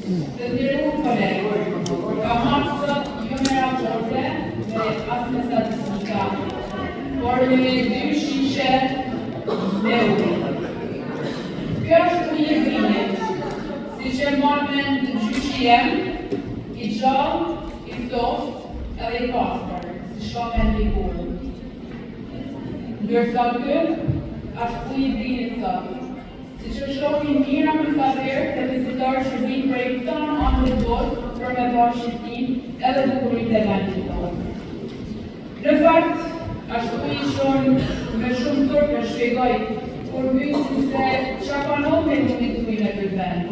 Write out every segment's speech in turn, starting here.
Të nderuar kolegë, ka marrë sot jo me raporte me as me statistika, por me 2 shishe me ujë. Kjo është ujë e grinit, siç e morën në gjyqi jem, i gjallë, i ftohtë edhe i pastër, si shkome në likurë. Ndërsa ky është ujë i grinit sot. Si që shohin mira më saper të vizitorë që vinë prej këto anë të botë për me bërë shqiptim edhe bukurit e vendit tonë. Në fakt, ashtu i shonë me shumë tërë për shpjegoj, kur mysin se qa panon me mundit të ujme të vend.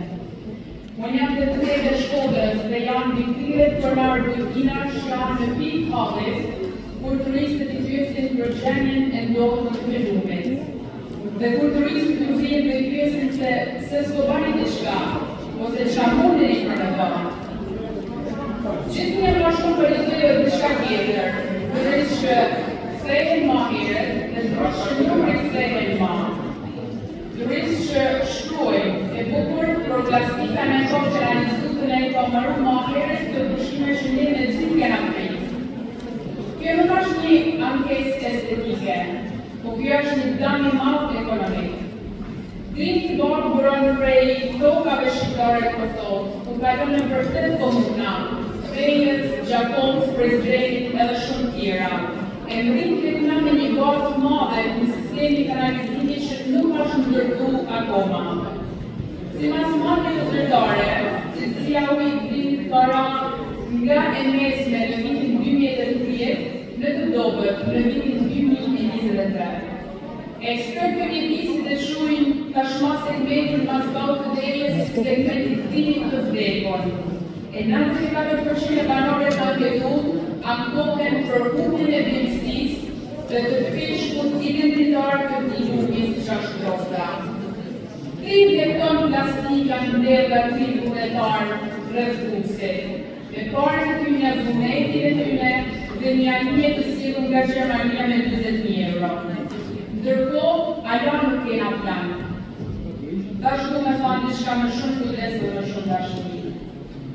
Unë jam të të Shkodrës dhe janë viktimet për ardhujtina që janë në pikë hallis, kur turistët i pyesin për gjendjen e ndodhur të lumit. Dhe kur turistët të vjen dhe pyesin se s'ko bani diçka, ose qa mundeni për të bërë. Gjithë një ma shumë për të të diçka tjetër, përës që kthehen ma herët dhe përës që nuk kthehen ma. Turist që shkruajnë e bukur për plastika në kohë që anëzutën e i ka marru ma herët të pushime që ne në zi kena pritë. Kjo nuk është një ankesë estetike, po kjo është një dëm i madh ekonomik. Grinit bardh buron prej tokave shqiptare të Kosovës, ku kalon në vërtet komuna, Spenjës, Gjakonës, Prizrenit edhe shumë tjera. E mrin këtuna me një bazë të madhe në sistemi kanalizimi që nuk është ndërtu akoma. Sipas marrjes zyrtare, cilësia e ujit grinit ka rënë nga e mesme në vitin 2010 në të dobët në vitin 2023. Ekspertë mjedisit e shuin tashma segmentin mas ballë të derjes segmentit grinit të vdekon. E 94% e banorëve të anketuar ankohen për humbjen e vlerësisë dhe të peshkut identitar të këtij humbi shashtrosa. 30 tonë plastika ndel nga këtij vullnetar rreth Buksit. Me parë të tyre nga zumeti dhe tyre dhe një anije të sjellur nga Gjermania me 40.000 euro. Ndërkohë, ajo nuk kena plan. Dashku me thonë diçka më shumë kujdes dhe më shumë dashuri.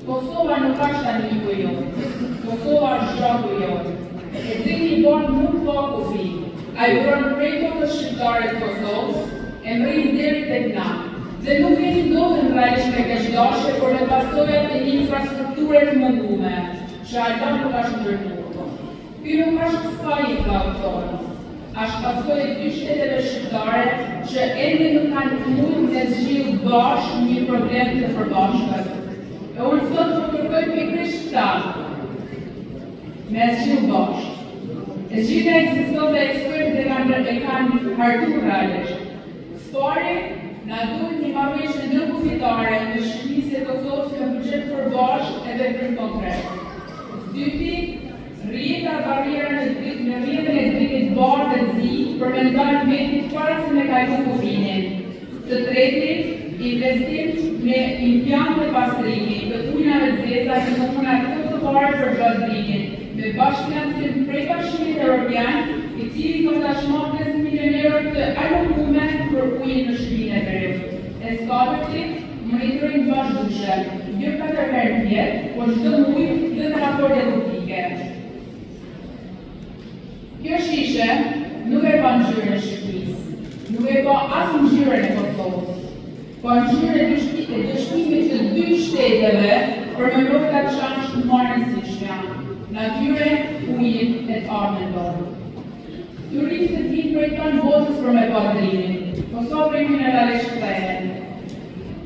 Kosova nuk është tani një jote. Kosova është gjaku jote. E Grinit bardh nuk ka kufi. Ai buron prej tokës shqiptare të Kosovës, e mrin deri tek na. Dhe nuk keni ndodhur rrajsh me keqdashe, por me pasojat e një infrastrukture të mundume, që ajo nuk është ndërtuar. Ky nuk është faji autorë. Është pasojë e 2 shteteve shqiptare që ende nuk kanë mundë me zgjidhë bashkë një problem të përbashkët. E unë sot po kërkoj pikërisht këtë, me zgjidhë bashkë. E zgjidhja ekziston dhe ekspertët e kanë hartuar realisht. Spari na duhet një marrëveshje ndërkufitare me Shqipërisë e Kosovës me buxhet përbashkët e veprim konkret. Dyti, rrjeta barriera në rrjetën e Grinit bardh dhe zi për me ndalë vendit para se me kalu kufinin. Të treti, investim me impiante pastrimi të ujnave të zeza që komuna të parë për gjatë Grinit, me bashkëfinancim prej Bashkimit Evropian, i cili ka tashmë 5 milion euro të alokume për ujin në shtëpinë e Berut. E skatërti, monitoring vazhdueshëm, jo 4 herë në vit, por çdo muaj dhe në raporte publike. Kjo shishe nuk e ka ngjyrën e Shqipërisë, nuk e ka as ngjyrën e Kosovës, ka ngjyrën e dëshmimit të 2 shteteve për me mbrojtë atë shansh të marrën siç janë, natyren, ujin e të ardhmen tonë. Turistët vinë prej tonë botës për me pa Grinin, Kosovë mineralisht kthehen.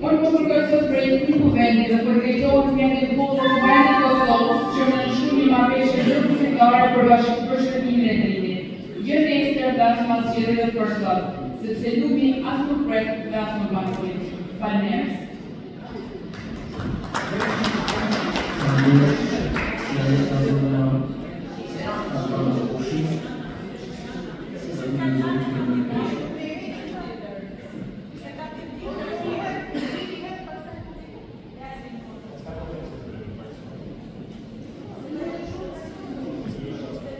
Unë po kërkoj sot prej një kuvendi dhe përgejtohet mjetit botë të vendit Kosovës që më nështru një marrëveshje ndërkufitare për bashkëpunëtimin e Grinit. Jo nesër dhe as mas zgjedhjeve për sot, sepse lupi as nuk pret dhe as nuk bankurit. Faleminderit.